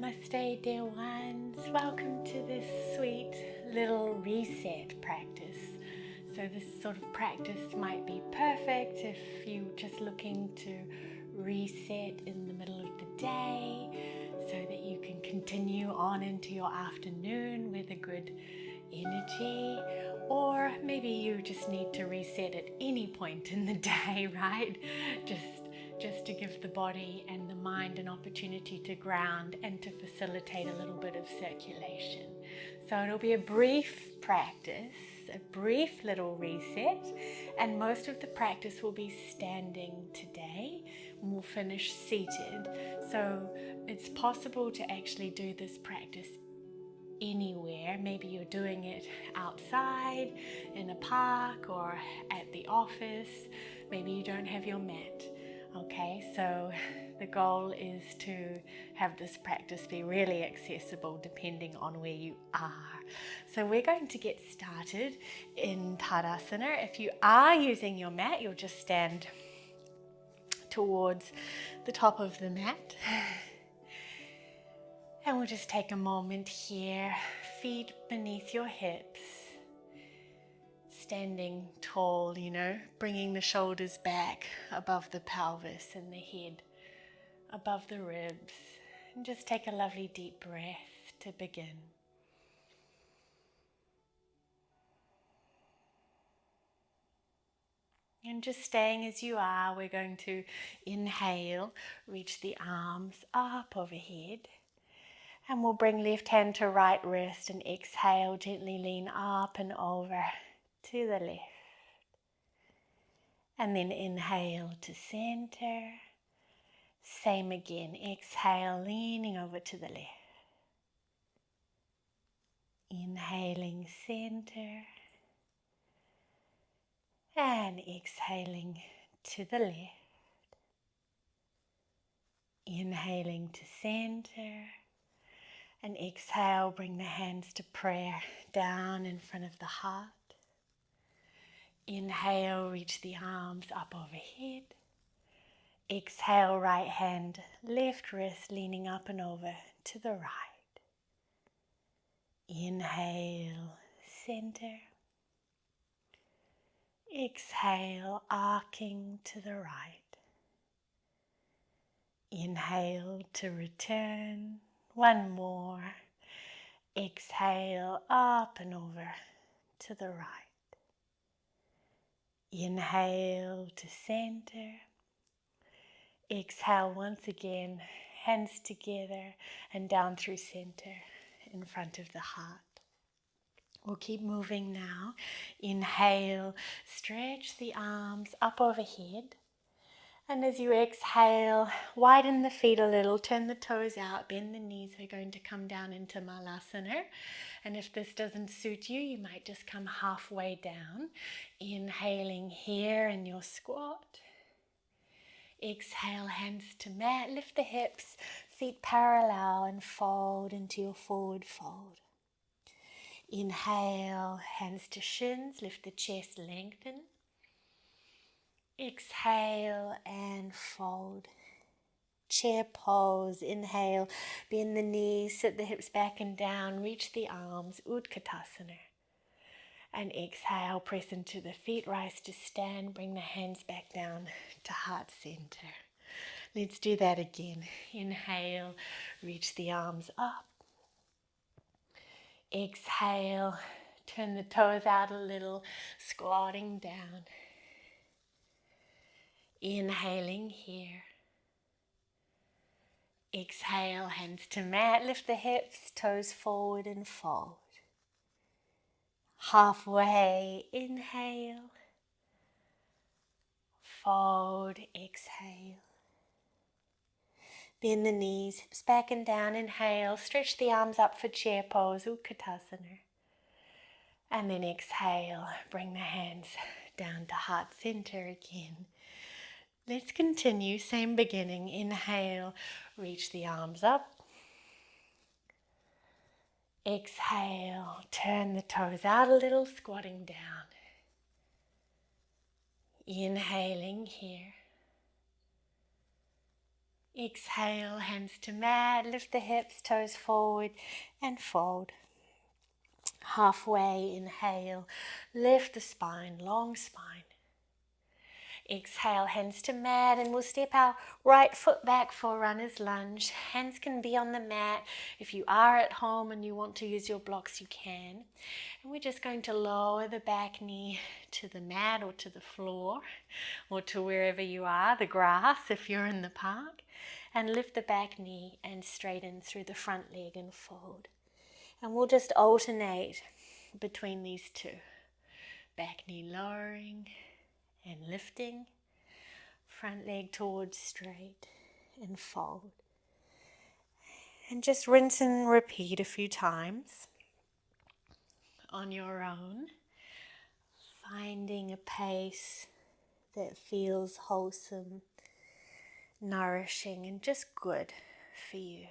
Namaste, dear ones. Welcome to this sweet little reset practice. So this sort of practice might be perfect if you're just looking to reset in the middle of the day so that you can continue on into your afternoon with a good energy, or maybe you just need to reset at any point in the day, right? Just to give the body and the mind an opportunity to ground and to facilitate a little bit of circulation. So it'll be a brief practice, a brief little reset, and most of the practice will be standing today, and we'll finish seated. So it's possible to actually do this practice anywhere. Maybe you're doing it outside, in a park, or at the office. Maybe you don't have your mat. Okay, so the goal is to have this practice be really accessible depending on where you are. So we're going to get started in Tadasana. If you are using your mat, you'll just stand towards the top of the mat. And we'll just take a moment here, feet beneath your hips, standing tall, bringing the shoulders back above the pelvis and the head above the ribs. And just take a lovely deep breath to begin. And just staying as you are, we're going to inhale, reach the arms up overhead. And we'll bring left hand to right wrist and exhale, gently lean up and over to the left. And then inhale to center. Same again, exhale, leaning over to the left. Inhaling center. And exhaling to the left. Inhaling to center. And exhale, bring the hands to prayer down in front of the heart. Inhale, reach the arms up overhead. Exhale, right hand, left wrist leaning up and over to the right. Inhale, center. Exhale, arcing to the right. Inhale to return. One more. Exhale, up and over to the right. Inhale to center. Exhale once again, hands together and down through center in front of the heart. We'll keep moving now. Inhale, stretch the arms up overhead. And as you exhale, widen the feet a little, turn the toes out, bend the knees. We're going to come down into Malasana. And if this doesn't suit you, you might just come halfway down. Inhaling here in your squat. Exhale, hands to mat, lift the hips, feet parallel and fold into your forward fold. Inhale, hands to shins, lift the chest, lengthen. Exhale and fold. Chair pose, inhale, bend the knees, sit the hips back and down, reach the arms, Utkatasana. And exhale, press into the feet, rise to stand, bring the hands back down to heart center. Let's do that again. Inhale, reach the arms up. Exhale, turn the toes out a little, squatting down. Inhaling here. Exhale, hands to mat, lift the hips, toes forward and fold. Halfway, inhale. Fold, exhale. Bend the knees, hips back and down, inhale. Stretch the arms up for chair pose, Utkatasana. And then exhale, bring the hands down to heart center again. Let's continue, same beginning. Inhale, reach the arms up. Exhale, turn the toes out a little, squatting down. Inhaling here. Exhale, hands to mat, lift the hips, toes forward and fold. Halfway, inhale, lift the spine, long spine. Exhale, hands to mat, and we'll step our right foot back for runner's lunge. Hands can be on the mat. If you are at home and you want to use your blocks, you can. And we're just going to lower the back knee to the mat or to the floor or to wherever you are, the grass if you're in the park, and lift the back knee and straighten through the front leg and fold. And we'll just alternate between these two. Back knee lowering and lifting, front leg towards straight and fold. And just rinse and repeat a few times on your own, finding a pace that feels wholesome, nourishing, and just good for you.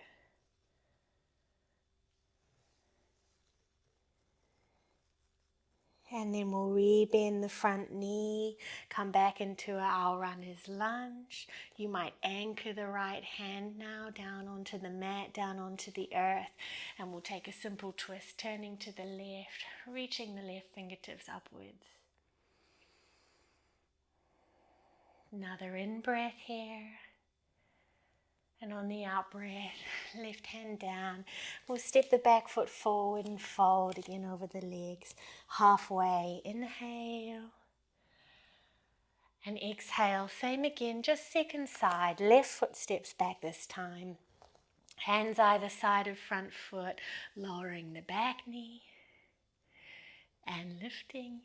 And then we'll rebend the front knee, come back into our runner's lunge. You might anchor the right hand now down onto the mat, down onto the earth. And we'll take a simple twist, turning to the left, reaching the left fingertips upwards. Another in-breath here. And on the out-breath, left hand down. We'll step the back foot forward and fold again over the legs. Halfway, inhale. And exhale, same again, just second side. Left foot steps back this time. Hands either side of front foot, lowering the back knee. And lifting.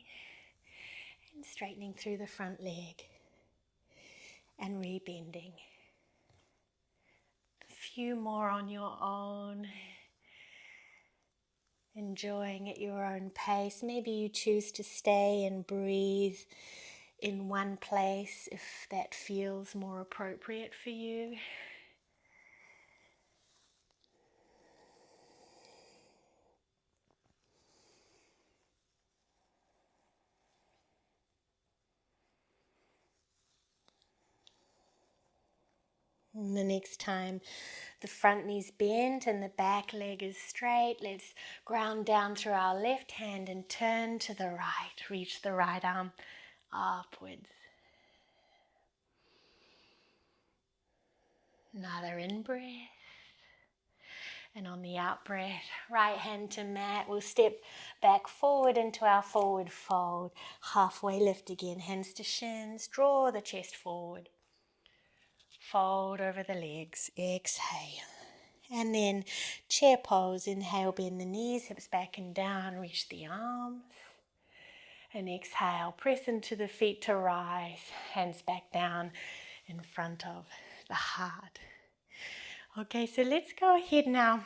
And straightening through the front leg. And rebending. Few more on your own, enjoying at your own pace. Maybe you choose to stay and breathe in one place if that feels more appropriate for you. And the next time the front knee's bent and the back leg is straight, let's ground down through our left hand and turn to the right. Reach the right arm upwards. Another in-breath. And on the out-breath, right hand to mat. We'll step back forward into our forward fold. Halfway lift again, hands to shins. Draw the chest forward. Fold over the legs, exhale. And then chair pose, inhale, bend the knees, hips back and down, reach the arms. And exhale, press into the feet to rise, hands back down in front of the heart. Okay, so let's go ahead now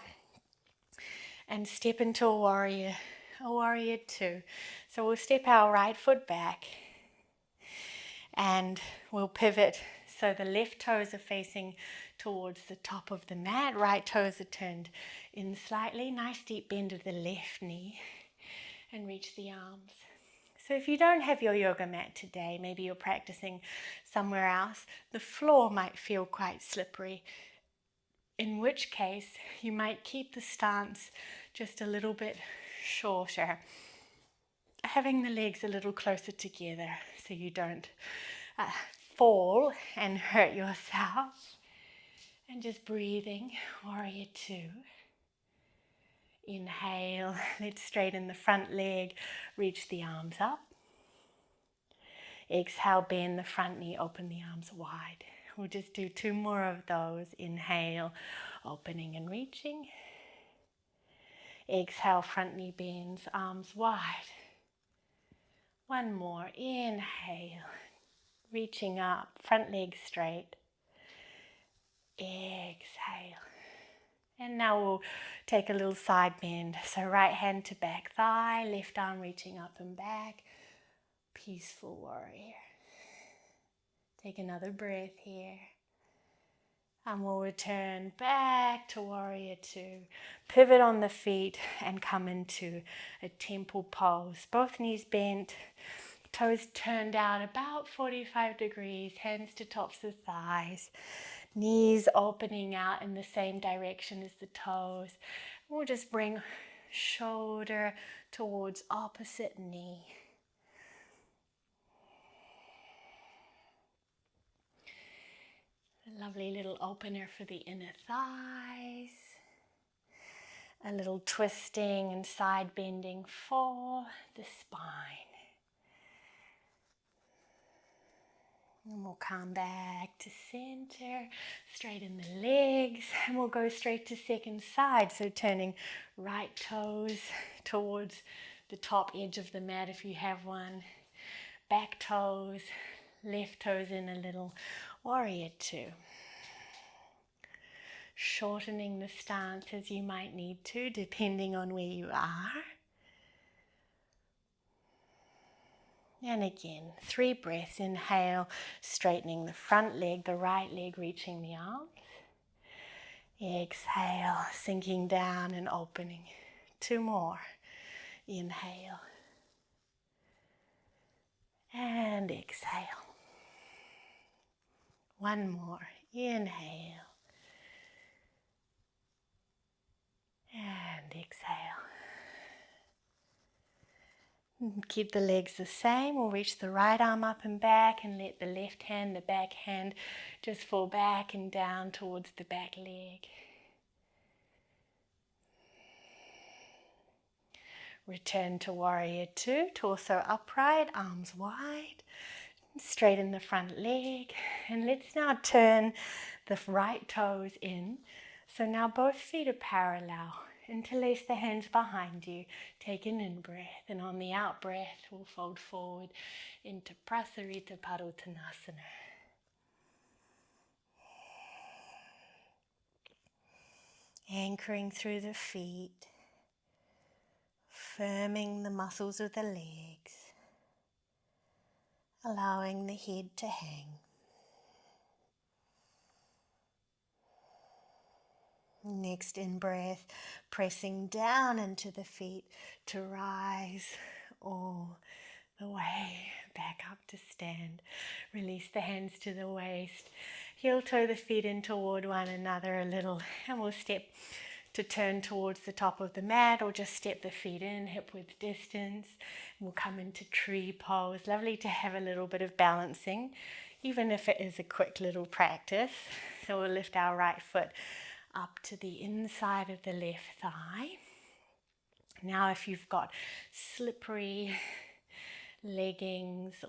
and step into a warrior two. So we'll step our right foot back and we'll pivot. So the left toes are facing towards the top of the mat. Right toes are turned in slightly. Nice deep bend of the left knee. And reach the arms. So if you don't have your yoga mat today, maybe you're practicing somewhere else, the floor might feel quite slippery. In which case, you might keep the stance just a little bit shorter. Having the legs a little closer together so you don't fall and hurt yourself. And just breathing, warrior two. Inhale, let's straighten the front leg, reach the arms up. Exhale, bend the front knee, open the arms wide. We'll just do two more of those. Inhale, opening and reaching. Exhale, front knee bends, arms wide. One more, inhale, reaching up, front leg straight. Exhale. And now we'll take a little side bend. So right hand to back thigh, left arm reaching up and back. Peaceful warrior. Take another breath here. And we'll return back to warrior two. Pivot on the feet and come into a temple pose. Both knees bent, Toes turned out about 45 degrees, hands to tops of thighs, knees opening out in the same direction as the toes. We'll just bring shoulder towards opposite knee. A lovely little opener for the inner thighs. A little twisting and side bending for the spine. And we'll come back to center, straighten the legs, and we'll go straight to second side. So turning right toes towards the top edge of the mat if you have one. Back toes, left toes in a little warrior two. Shortening the stance as you might need to, depending on where you are. And again, 3 breaths. Inhale, straightening the front leg, the right leg reaching the arms. Exhale, sinking down and opening. 2 more. Inhale. And exhale. 1 more. Inhale. And exhale. Keep the legs the same. We'll reach the right arm up and back and let the left hand, the back hand, just fall back and down towards the back leg. Return to warrior two, torso upright, arms wide. Straighten the front leg. And let's now turn the right toes in. So now both feet are parallel. Interlace the hands behind you. Take an in-breath, and on the out-breath, we'll fold forward into Prasarita Padottanasana. Anchoring through the feet, firming the muscles of the legs, allowing the head to hang. Next in-breath, pressing down into the feet to rise all the way back up to stand. Release the hands to the waist. Heel toe the feet in toward one another a little, and we'll step to turn towards the top of the mat, or just step the feet in, hip width distance. We'll come into tree pose. Lovely to have a little bit of balancing, even if it is a quick little practice. So we'll lift our right foot up to the inside of the left thigh. Now if you've got slippery leggings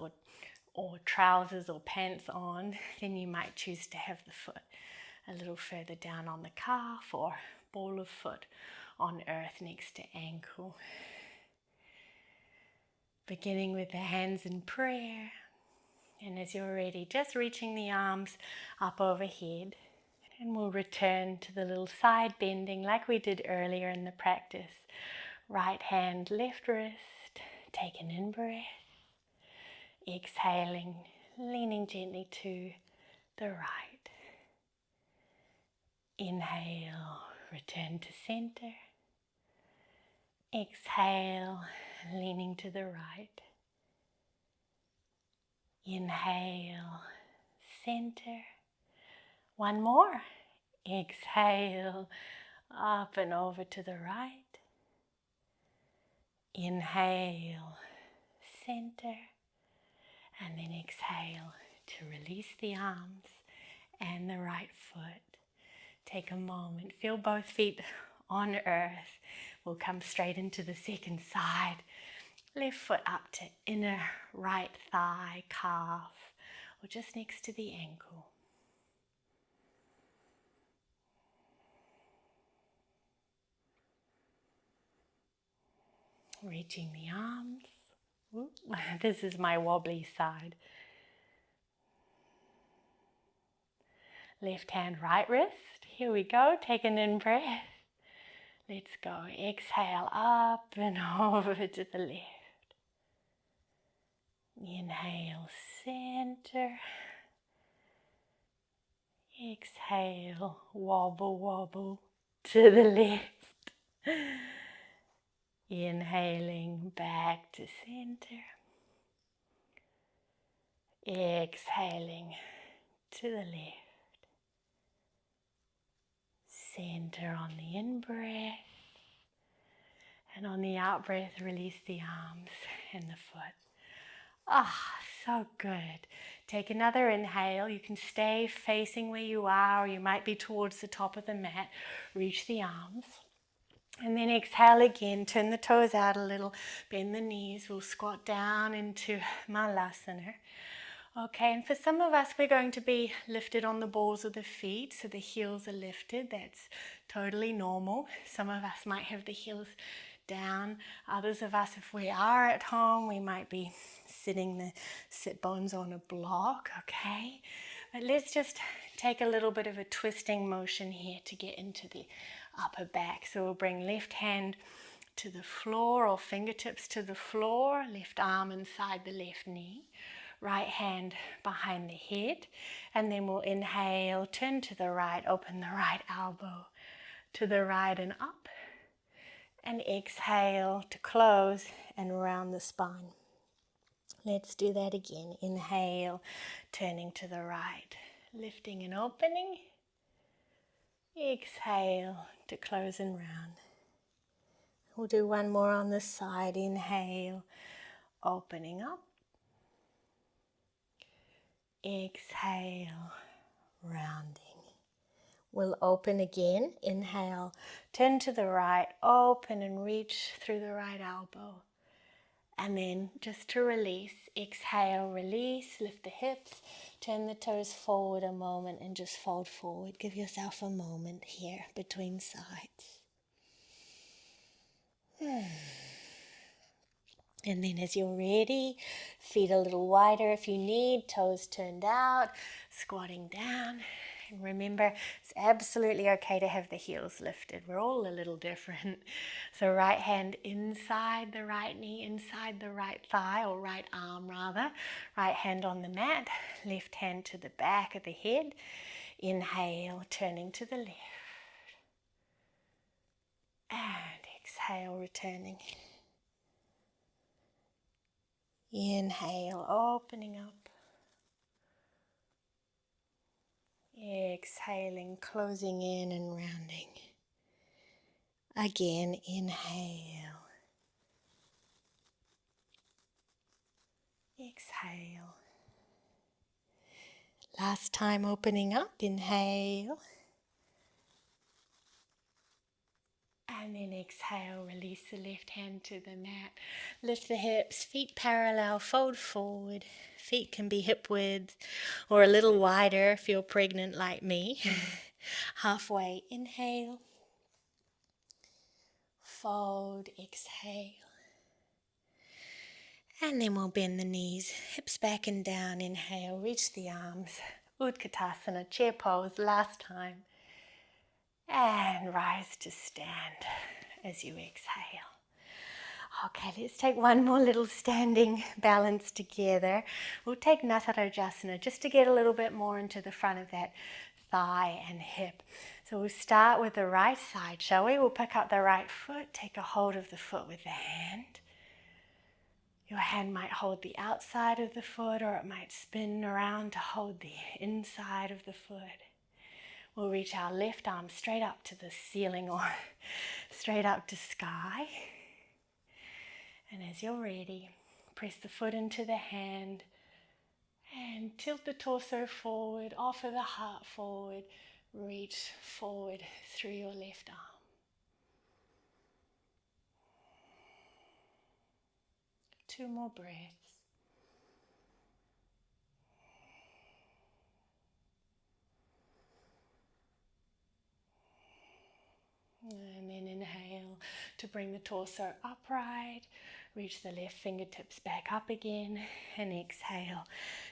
or trousers or pants on, then you might choose to have the foot a little further down on the calf, or ball of foot on earth next to ankle. Beginning with the hands in prayer, and as you're ready, just reaching the arms up overhead. And we'll return to the little side bending like we did earlier in the practice. Right hand, left wrist. Take an in-breath. Exhaling, leaning gently to the right. Inhale, return to center. Exhale, leaning to the right. Inhale, center. 1 more. Exhale, up and over to the right. Inhale, center. And then exhale to release the arms and the right foot. Take a moment. Feel both feet on earth. We'll come straight into the second side. Left foot up to inner right thigh, calf, or just next to the ankle. Reaching the arms. Ooh, this is my wobbly side. Left hand, right wrist. Here we go. Take an in-breath. Let's go. Exhale up and over to the left. Inhale, center. Exhale, wobble, wobble to the left. Inhaling back to center. Exhaling to the left. Center on the in-breath. And on the out-breath, release the arms and the foot. Ah, so good. Take another inhale. You can stay facing where you are, or you might be towards the top of the mat. Reach the arms. And then exhale again. Turn the toes out a little. Bend the knees. We'll squat down into Malasana. Okay, and for some of us, we're going to be lifted on the balls of the feet, so the heels are lifted. That's totally normal. Some of us might have the heels down. Others of us, if we are at home, we might be sitting the sit bones on a block, okay? But let's just take a little bit of a twisting motion here to get into the upper back. So we'll bring left hand to the floor or fingertips to the floor, left arm inside the left knee. Right hand behind the head, and then we'll inhale, turn to the right, open the right elbow to the right and up, and exhale to close and round the spine. Let's do that again. Inhale, turning to the right, lifting and opening. Exhale to close and round. We'll do one more on the side. Inhale, opening up. Exhale, rounding. We'll open again. Inhale, turn to the right, open and reach through the right elbow. And then just to release, exhale, release, lift the hips, turn the toes forward a moment and just fold forward. Give yourself a moment here between sides. And then as you're ready, feet a little wider if you need, toes turned out, squatting down. And remember, it's absolutely okay to have the heels lifted. We're all a little different. So right hand inside the right knee, inside the right thigh, or right arm rather. Right hand on the mat, left hand to the back of the head. Inhale, turning to the left. And exhale, returning. Inhale, opening up. Exhaling, closing in and rounding. Again, inhale. Exhale. Last time, opening up. Inhale. And then exhale, release the left hand to the mat. Lift the hips, feet parallel, fold forward. Feet can be hip width or a little wider if you're pregnant like me. Halfway, inhale. Fold, exhale. And then we'll bend the knees, hips back and down. Inhale, reach the arms. Utkatasana, chair pose, last time. And rise to stand as you exhale. Okay, let's take one more little standing balance together. We'll take Natarajasana just to get a little bit more into the front of that thigh and hip. So we'll start with the right side, shall we? We'll pick up the right foot, take a hold of the foot with the hand. Your hand might hold the outside of the foot, or it might spin around to hold the inside of the foot. We'll reach our left arm straight up to the ceiling or straight up to sky. And as you're ready, press the foot into the hand and tilt the torso forward, offer the heart forward, reach forward through your left arm. Two more breaths. And then inhale to bring the torso upright, reach the left fingertips back up again, and exhale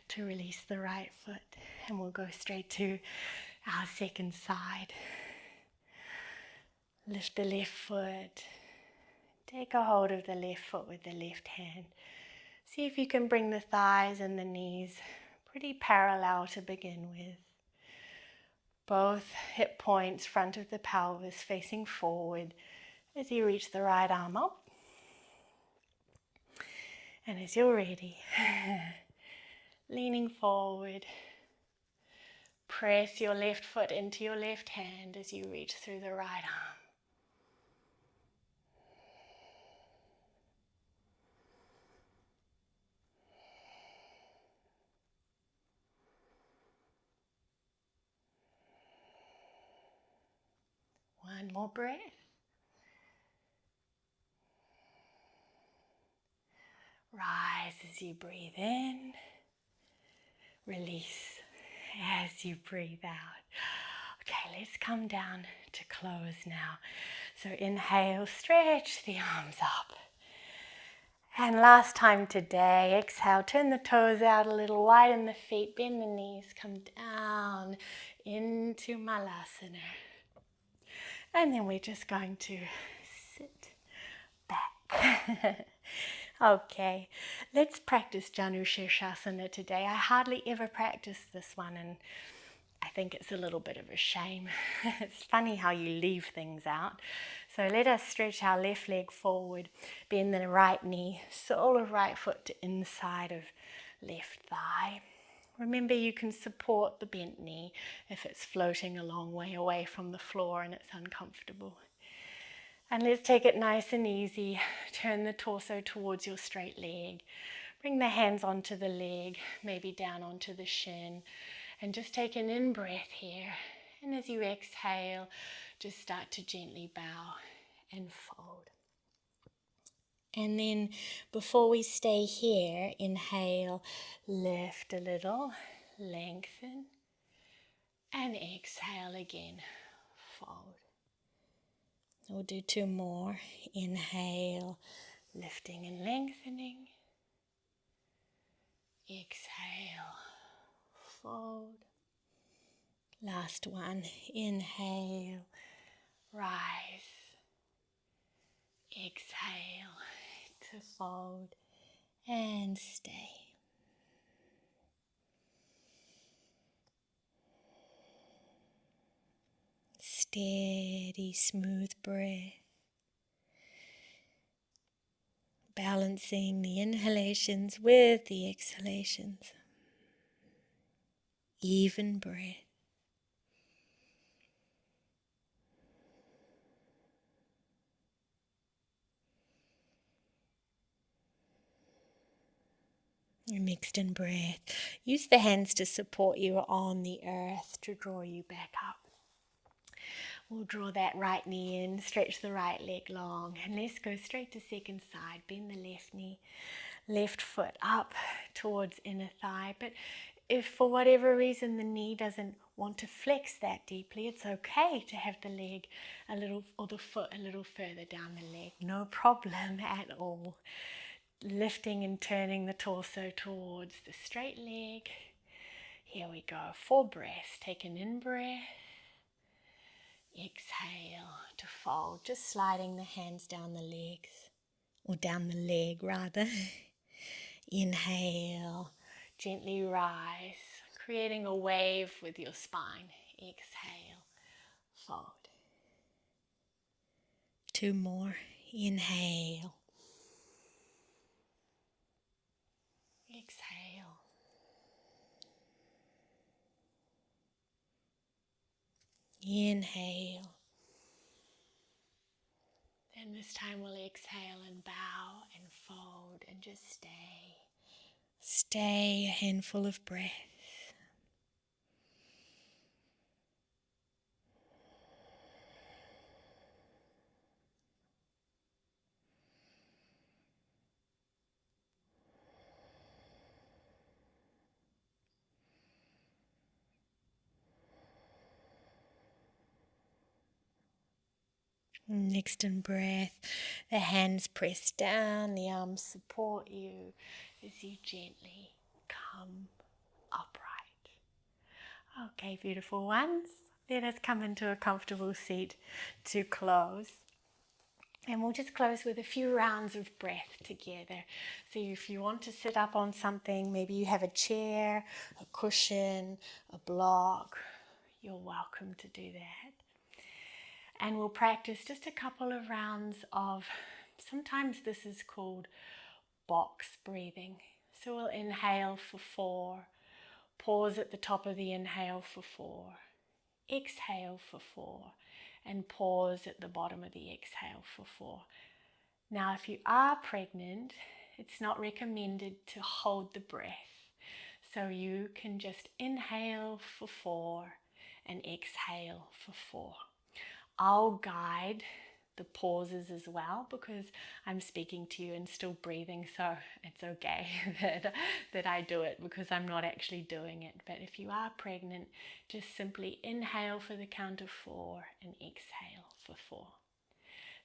to release the right foot. And we'll go straight to our second side. Lift the left foot, take a hold of the left foot with the left hand. See if you can bring the thighs and the knees pretty parallel to begin with. Both hip points, front of the pelvis, facing forward as you reach the right arm up. And as you're ready, Leaning forward. Press your left foot into your left hand as you reach through the right arm. One more breath. Rise as you breathe in. Release as you breathe out. Okay, let's come down to close now. So inhale, stretch the arms up. And last time today, exhale, turn the toes out a little, widen the feet, bend the knees, come down into Malasana. And then we're just going to sit back. Okay, let's practice Janu Shirshasana today. I hardly ever practice this one, and I think it's a little bit of a shame. It's funny how you leave things out. So let us stretch our left leg forward, bend the right knee, sole of right foot to inside of left thigh. Remember, you can support the bent knee if it's floating a long way away from the floor and it's uncomfortable. And let's take it nice and easy. Turn the torso towards your straight leg. Bring the hands onto the leg, maybe down onto the shin. And just take an in-breath here. And as you exhale, just start to gently bow and fold. And then before we stay here, inhale, lift a little, lengthen. And exhale again, fold. We'll do two more. Inhale, lifting and lengthening. Exhale, fold. Last one. Inhale, rise. Exhale to fold and stay. Steady, smooth breath. Balancing the inhalations with the exhalations. Even breath. Your mixed in breath. Use the hands to support you on the earth to draw you back up. We'll draw that right knee in, stretch the right leg long, and let's go straight to second side. Bend the left knee, left foot up towards inner thigh. But if for whatever reason the knee doesn't want to flex that deeply, it's okay to have the leg a little, or the foot a little further down the leg. No problem at all. Lifting and turning the torso towards the straight leg. Here we go. 4 breaths. Take an in-breath. Exhale to fold. Just sliding the hands down the legs. Or down the leg rather. Inhale. Gently rise. Creating a wave with your spine. Exhale. Fold. 2 more. Inhale. Exhale. Inhale. And this time we'll exhale and bow and fold and just stay. Stay, a handful of breath. Next in breath, the hands press down, the arms support you as you gently come upright. Okay, beautiful ones. Let us come into a comfortable seat to close. And we'll just close with a few rounds of breath together. So if you want to sit up on something, maybe you have a chair, a cushion, a block, you're welcome to do that. And we'll practice just a couple of rounds of, sometimes this is called box breathing. So we'll inhale for 4, pause at the top of the inhale for 4, exhale for 4, and pause at the bottom of the exhale for 4. Now, if you are pregnant, it's not recommended to hold the breath. So you can just inhale for 4 and exhale for 4. I'll guide the pauses as well because I'm speaking to you and still breathing, so it's okay that I do it because I'm not actually doing it. But if you are pregnant, just simply inhale for the count of 4 and exhale for 4.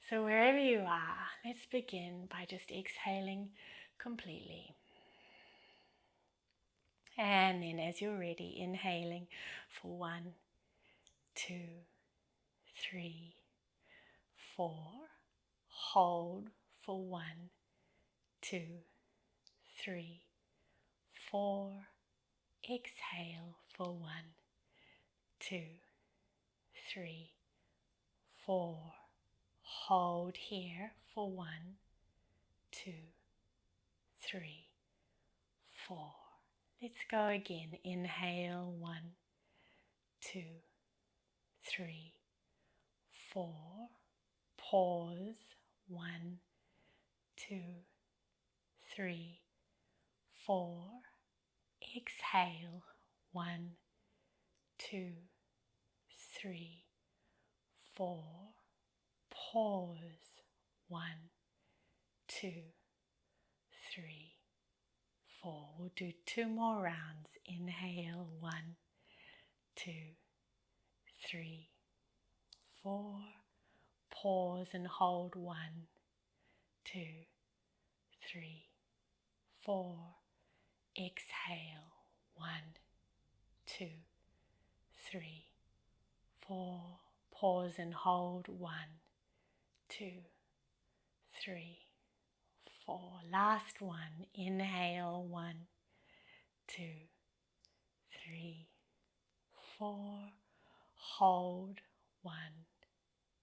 So wherever you are, let's begin by just exhaling completely. And then as you're ready, inhaling for 1, 2, 3, 4. Hold for 1, 2, 3, 4. Exhale for 1, 2, 3, 4. Hold here for 1, 2, 3, 4. Let's go again. Inhale 1, 2, 3, 4. Pause 1, 2, 3, 4. Exhale 1, 2, 3, 4. Pause 1, 2, 3, 4. We'll do 2 more rounds. Inhale 1, 2, 3, 4. Pause and hold 1, 2, 3, 4. Exhale 1, 2, 3, 4. Pause and hold 1, 2, 3, 4. Last one. Inhale 1, 2, 3, 4. Hold 1,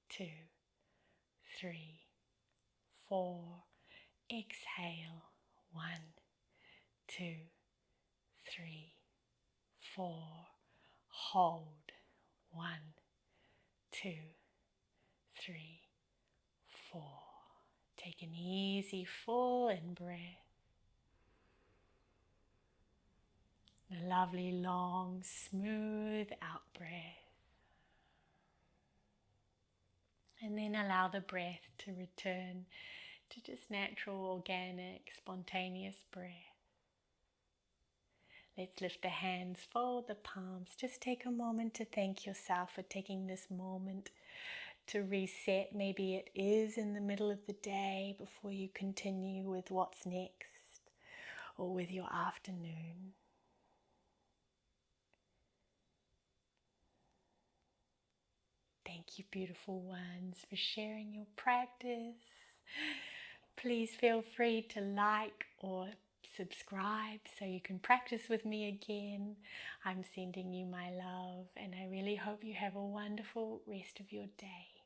2, 3, 4. Exhale 1, 2, 3, 4. Hold 1, 2, 3, 4. Take an easy full in breath. A lovely long smooth out breath. And then allow the breath to return to just natural, organic, spontaneous breath. Let's lift the hands, fold the palms. Just take a moment to thank yourself for taking this moment to reset. Maybe it is in the middle of the day before you continue with what's next or with your afternoon. Thank you, beautiful ones, for sharing your practice. Please feel free to like or subscribe so you can practice with me again. I'm sending you my love, and I really hope you have a wonderful rest of your day.